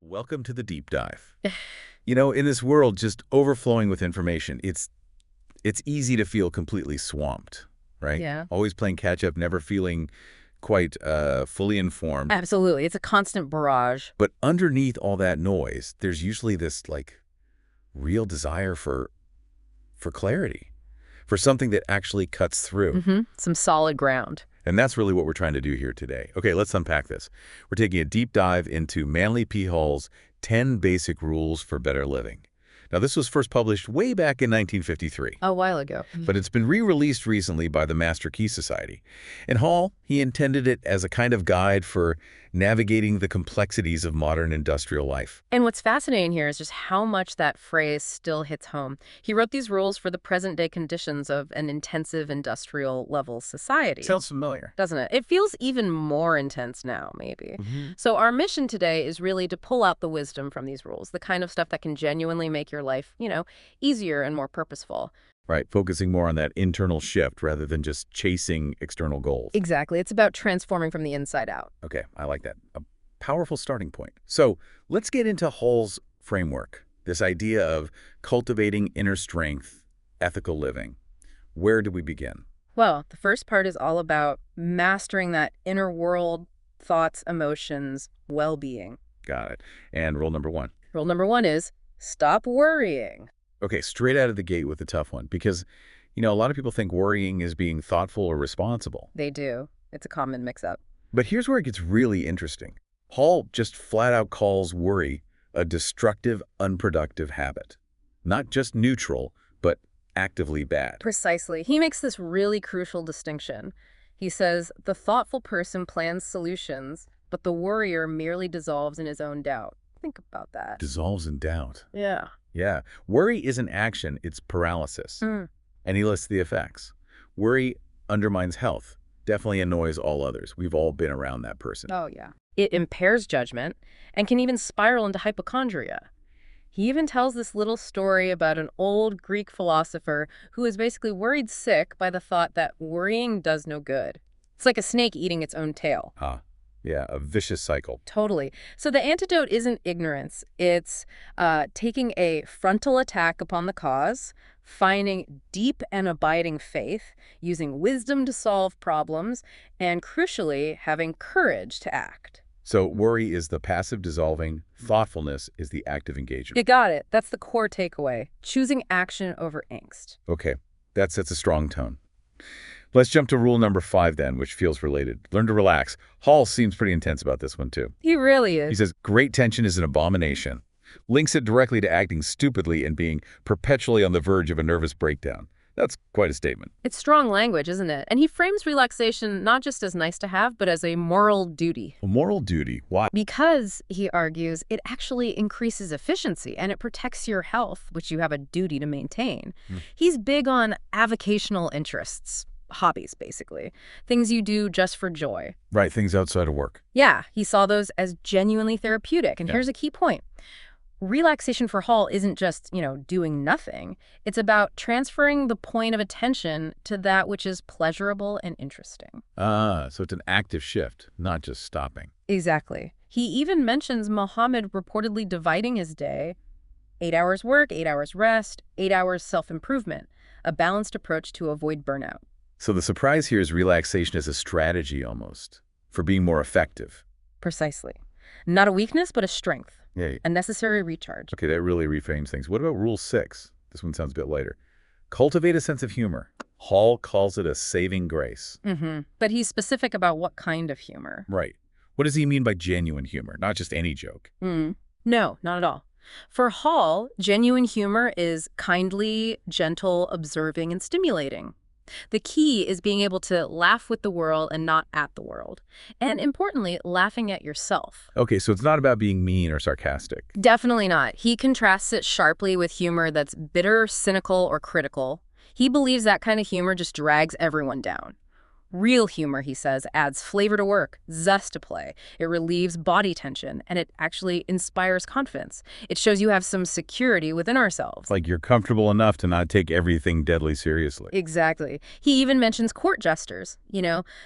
Welcome to the deep dive. In this world just overflowing with information, it's easy to feel completely swamped, right? Yeah. Always playing catch up, never feeling quite fully informed. Absolutely. It's a constant barrage. But underneath all that noise, there's usually this real desire for clarity, for something that actually cuts through. Some solid ground. And that's really what we're trying to do here today. Okay, let's unpack this. We're taking a deep dive into Manly P. Hall's 10 Basic Rules for Better Living. Now, this was first published way back in 1953. A while ago. But it's been re-released recently by the Master Key Society. In Hall, he intended it as a kind of guide for navigating the complexities of modern industrial life. And what's fascinating here is just how much that phrase still hits home. He wrote these rules for the present-day conditions of an intensive industrial-level society. Sounds familiar. Doesn't it? It feels even more intense now, maybe. So our mission today is really to pull out the wisdom from these rules, the kind of stuff that can genuinely make your life, easier and more purposeful. Right, focusing more on that internal shift rather than just chasing external goals. Exactly. It's about transforming from the inside out. Okay, I like that. A powerful starting point. So let's get into Hall's framework, this idea of cultivating inner strength, ethical living. Where do we begin? Well, the first part is all about mastering that inner world, thoughts, emotions, well-being. Got it. And rule number one. Rule number one is stop worrying. Okay, straight out of the gate with the tough one, because, a lot of people think worrying is being thoughtful or responsible. They do. It's a common mix-up. But here's where it gets really interesting. Hall just flat out calls worry a destructive, unproductive habit. Not just neutral, but actively bad. Precisely. He makes this really crucial distinction. He says, the thoughtful person plans solutions, but the worrier merely dissolves in his own doubt. Think about that. Dissolves in doubt. Yeah. Yeah. Worry isn't action, it's paralysis. And he lists the effects. Worry undermines health, definitely annoys all others. We've all been around that person. Oh, yeah. It impairs judgment and can even spiral into hypochondria. He even tells this little story about an old Greek philosopher who was basically worried sick by the thought that worrying does no good. It's like a snake eating its own tail. Yeah, a vicious cycle. Totally. So the antidote isn't ignorance. It's taking a frontal attack upon the cause, finding deep and abiding faith, using wisdom to solve problems, and crucially, having courage to act. So worry is the passive dissolving, thoughtfulness is the active engagement. You got it. That's the core takeaway. Choosing action over angst. Okay, that sets a strong tone. Let's jump to rule number 5 then, which feels related. Learn to relax. Hall seems pretty intense about this one too. He really is. He says, great tension is an abomination. Links it directly to acting stupidly and being perpetually on the verge of a nervous breakdown. That's quite a statement. It's strong language, isn't it? And he frames relaxation not just as nice to have, but as a moral duty. A moral duty? Why? Because, he argues, it actually increases efficiency and it protects your health, which you have a duty to maintain. He's big on avocational interests. Hobbies, basically. Things you do just for joy. Right, things outside of work. Yeah, he saw those as genuinely therapeutic. And here's a key point. Relaxation for Hall isn't just, doing nothing. It's about transferring the point of attention to that which is pleasurable and interesting. So it's an active shift, not just stopping. Exactly. He even mentions Muhammad reportedly dividing his day, 8 hours work, 8 hours rest, 8 hours self-improvement, a balanced approach to avoid burnout. So the surprise here is relaxation as a strategy almost for being more effective. Precisely. Not a weakness, but a strength. Yeah. A necessary recharge. Okay, that really reframes things. What about rule 6? This one sounds a bit lighter. Cultivate a sense of humor. Hall calls it a saving grace. But he's specific about what kind of humor. Right. What does he mean by genuine humor? Not just any joke. No, not at all. For Hall, genuine humor is kindly, gentle, observing, and stimulating. The key is being able to laugh with the world and not at the world. And importantly, laughing at yourself. Okay, so it's not about being mean or sarcastic. Definitely not. He contrasts it sharply with humor that's bitter, cynical, or critical. He believes that kind of humor just drags everyone down. Real humor, he says, adds flavor to work, zest to play. It relieves body tension, and it actually inspires confidence. It shows you have some security within ourselves. Like you're comfortable enough to not take everything deadly seriously. Exactly. He even mentions court jesters.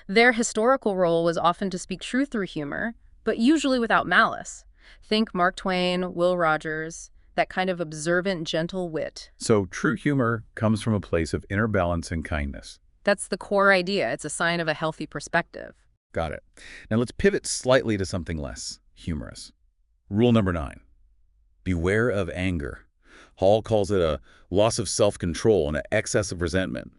Their historical role was often to speak truth through humor, but usually without malice. Think Mark Twain, Will Rogers, that kind of observant, gentle wit. So true humor comes from a place of inner balance and kindness. That's the core idea. It's a sign of a healthy perspective. Got it. Now let's pivot slightly to something less humorous. Rule number 9. Beware of anger. Hall calls it a loss of self-control and an excess of resentment.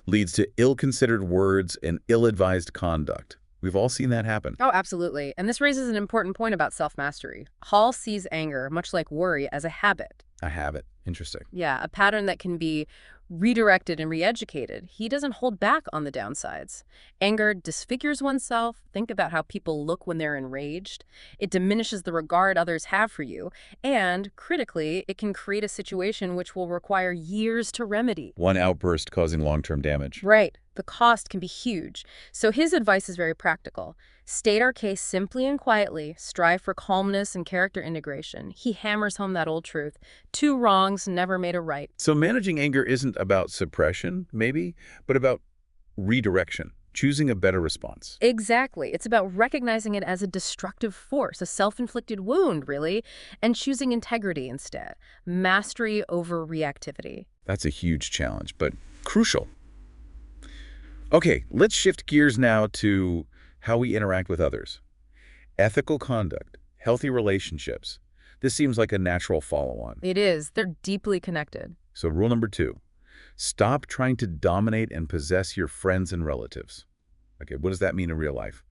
Leads to ill-considered words and ill-advised conduct. We've all seen that happen. Oh, absolutely. And this raises an important point about self-mastery. Hall sees anger, much like worry, as a habit. A habit. Interesting. Yeah, a pattern that can be redirected and re-educated. He doesn't hold back on the downsides. Anger disfigures oneself. Think about how people look when they're enraged. It diminishes the regard others have for you. And, critically, it can create a situation which will require years to remedy. One outburst causing long-term damage. Right. The cost can be huge. So his advice is very practical. State our case simply and quietly. Strive for calmness and character integration. He hammers home that old truth. 2 wrongs never made a right. So managing anger isn't about suppression, maybe, but about redirection, choosing a better response. Exactly. It's about recognizing it as a destructive force, a self-inflicted wound, really, and choosing integrity instead. Mastery over reactivity. That's a huge challenge, but crucial. Okay, let's shift gears now to how we interact with others. Ethical conduct, healthy relationships. This seems like a natural follow-on. It is. They're deeply connected. So rule number 2, stop trying to dominate and possess your friends and relatives. Okay, what does that mean in real life?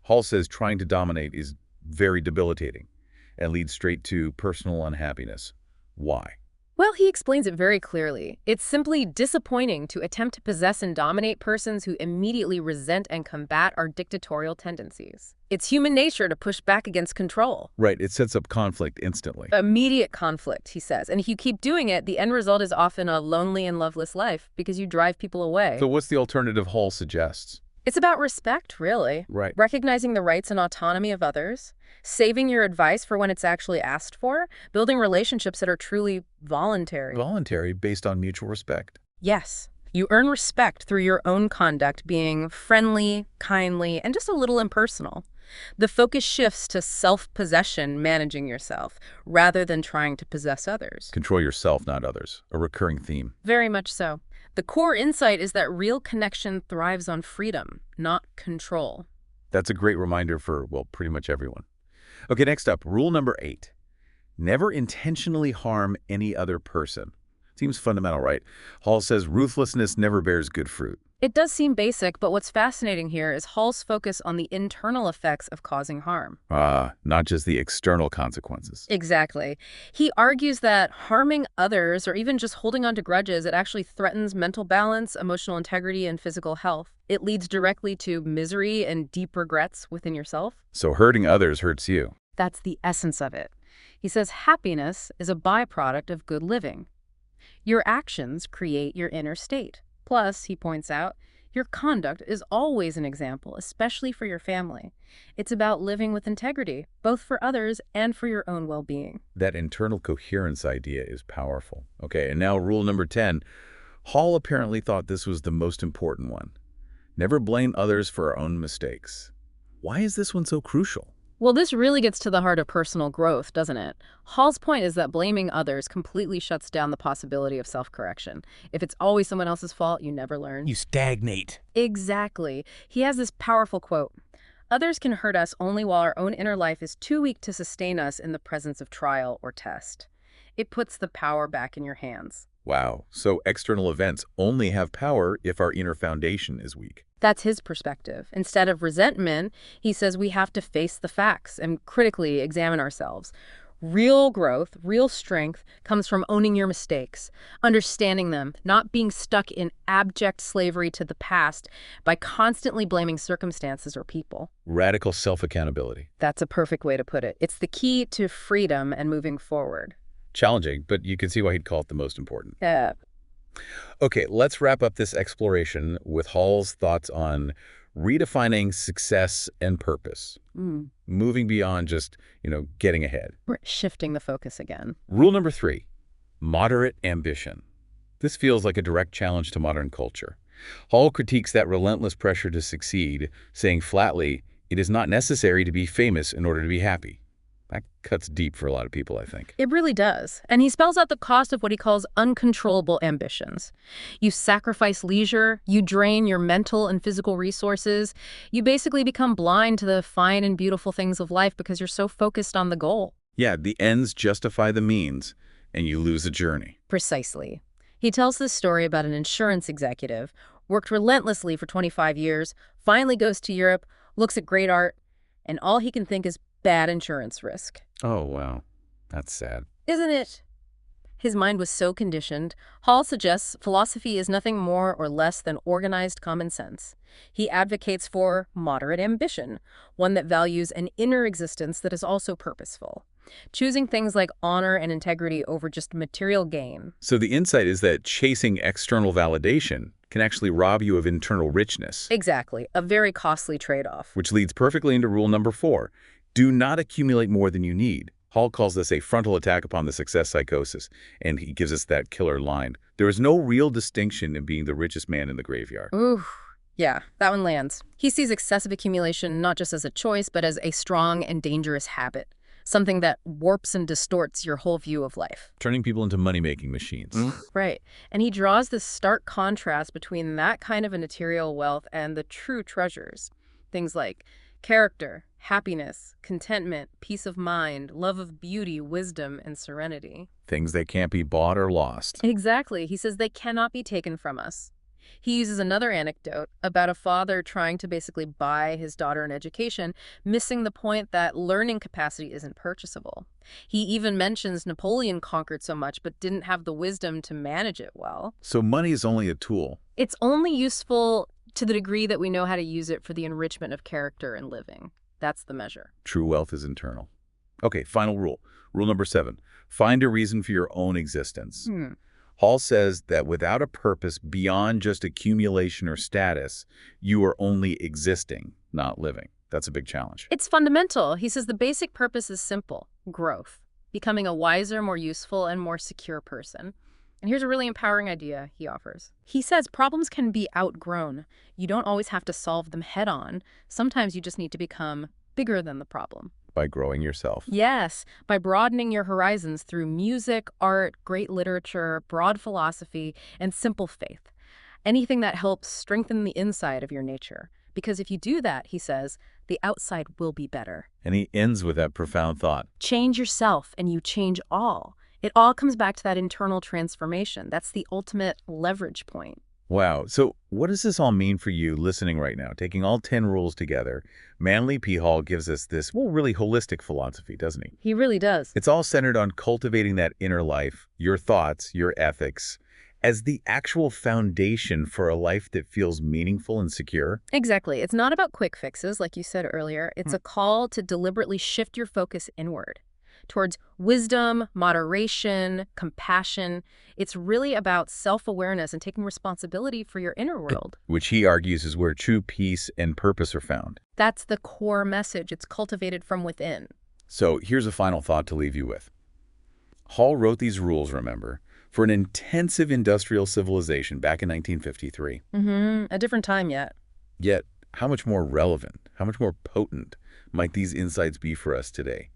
Hall says trying to dominate is very debilitating and leads straight to personal unhappiness. Why? Well, he explains it very clearly. It's simply disappointing to attempt to possess and dominate persons who immediately resent and combat our dictatorial tendencies. It's human nature to push back against control. Right, it sets up conflict instantly. Immediate conflict, he says. And if you keep doing it, the end result is often a lonely and loveless life because you drive people away. So what's the alternative Hall suggests? It's about respect, really. Right. Recognizing the rights and autonomy of others, saving your advice for when it's actually asked for, building relationships that are truly voluntary. Voluntary based on mutual respect. Yes. You earn respect through your own conduct being friendly, kindly, and just a little impersonal. The focus shifts to self-possession, managing yourself, rather than trying to possess others. Control yourself, not others. A recurring theme. Very much so. The core insight is that real connection thrives on freedom, not control. That's a great reminder for, well, pretty much everyone. Okay, next up, rule number 8. Never intentionally harm any other person. Seems fundamental, right? Hall says ruthlessness never bears good fruit. It does seem basic, but what's fascinating here is Hall's focus on the internal effects of causing harm. Not just the external consequences. Exactly. He argues that harming others, or even just holding on to grudges, it actually threatens mental balance, emotional integrity, and physical health. It leads directly to misery and deep regrets within yourself. So hurting others hurts you. That's the essence of it. He says happiness is a byproduct of good living. Your actions create your inner state. Plus, he points out, your conduct is always an example, especially for your family. It's about living with integrity, both for others and for your own well-being. That internal coherence idea is powerful. Okay, and now rule number 10. Hall apparently thought this was the most important one. Never blame others for our own mistakes. Why is this one so crucial? Well, this really gets to the heart of personal growth, doesn't it? Hall's point is that blaming others completely shuts down the possibility of self-correction. If it's always someone else's fault, you never learn. You stagnate. Exactly. He has this powerful quote. Others can hurt us only while our own inner life is too weak to sustain us in the presence of trial or test. It puts the power back in your hands. Wow, so external events only have power if our inner foundation is weak. That's his perspective. Instead of resentment, he says we have to face the facts and critically examine ourselves. Real growth, real strength comes from owning your mistakes, understanding them, not being stuck in abject slavery to the past by constantly blaming circumstances or people. Radical self-accountability. That's a perfect way to put it. It's the key to freedom and moving forward. Challenging, but you can see why he'd call it the most important. Yeah. Okay, let's wrap up this exploration with Hall's thoughts on redefining success and purpose. Moving beyond just, getting ahead. We're shifting the focus again. Rule number 3, moderate ambition. This feels like a direct challenge to modern culture. Hall critiques that relentless pressure to succeed, saying flatly, it is not necessary to be famous in order to be happy. That cuts deep for a lot of people, I think. It really does. And he spells out the cost of what he calls uncontrollable ambitions. You sacrifice leisure, you drain your mental and physical resources, you basically become blind to the fine and beautiful things of life because you're so focused on the goal. Yeah, the ends justify the means, and you lose the journey. Precisely. He tells this story about an insurance executive, worked relentlessly for 25 years, finally goes to Europe, looks at great art, and all he can think is bad insurance risk. Oh, wow. That's sad. Isn't it? His mind was so conditioned. Hall suggests philosophy is nothing more or less than organized common sense. He advocates for moderate ambition, one that values an inner existence that is also purposeful, choosing things like honor and integrity over just material gain. So the insight is that chasing external validation can actually rob you of internal richness. Exactly, a very costly trade-off. Which leads perfectly into rule number 4. Do not accumulate more than you need. Hall calls this a frontal attack upon the success psychosis, and he gives us that killer line. There is no real distinction in being the richest man in the graveyard. Ooh, yeah, that one lands. He sees excessive accumulation not just as a choice, but as a strong and dangerous habit, something that warps and distorts your whole view of life. Turning people into money-making machines. Right. And he draws this stark contrast between that kind of a material wealth and the true treasures. Things like character, happiness, contentment, peace of mind, love of beauty, wisdom, and serenity. Things that can't be bought or lost. Exactly. He says they cannot be taken from us. He uses another anecdote about a father trying to basically buy his daughter an education, missing the point that learning capacity isn't purchasable. He even mentions Napoleon conquered so much but didn't have the wisdom to manage it well. So money is only a tool. It's only useful to the degree that we know how to use it for the enrichment of character and living. That's the measure. True wealth is internal. Okay, final rule. Rule number 7. Find a reason for your own existence. Hall says that without a purpose beyond just accumulation or status, you are only existing, not living. That's a big challenge. It's fundamental. He says the basic purpose is simple: growth, becoming a wiser, more useful, and more secure person. And here's a really empowering idea he offers. He says problems can be outgrown. You don't always have to solve them head on. Sometimes you just need to become bigger than the problem. By growing yourself. Yes, by broadening your horizons through music, art, great literature, broad philosophy, and simple faith. Anything that helps strengthen the inside of your nature. Because if you do that, he says, the outside will be better. And he ends with that profound thought. Change yourself and you change all. It all comes back to that internal transformation. That's the ultimate leverage point. Wow. So what does this all mean for you listening right now? Taking all 10 rules together, Manly P. Hall gives us this, well, really holistic philosophy, doesn't he? He really does. It's all centered on cultivating that inner life, your thoughts, your ethics, as the actual foundation for a life that feels meaningful and secure. Exactly. It's not about quick fixes, like you said earlier. It's a call to deliberately shift your focus inward towards wisdom, moderation, compassion. It's really about self-awareness and taking responsibility for your inner world. Which he argues is where true peace and purpose are found. That's the core message. It's cultivated from within. So here's a final thought to leave you with. Hall wrote these rules, remember, for an intensive industrial civilization back in 1953. A different time yet. Yet, how much more relevant, how much more potent might these insights be for us today?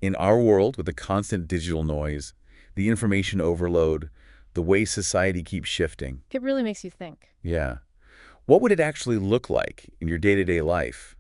In our world, with the constant digital noise, the information overload, the way society keeps shifting. It really makes you think. Yeah. What would it actually look like in your day-to-day life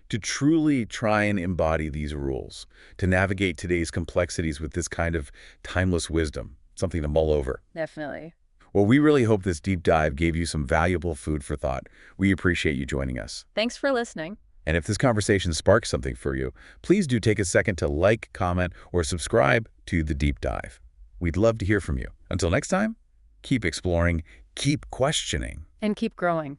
to truly try and embody these rules, to navigate today's complexities with this kind of timeless wisdom, something to mull over? Definitely. Well, we really hope this deep dive gave you some valuable food for thought. We appreciate you joining us. Thanks for listening. And if this conversation sparks something for you, please do take a second to like, comment, or subscribe to The Deep Dive. We'd love to hear from you. Until next time, keep exploring, keep questioning. And keep growing.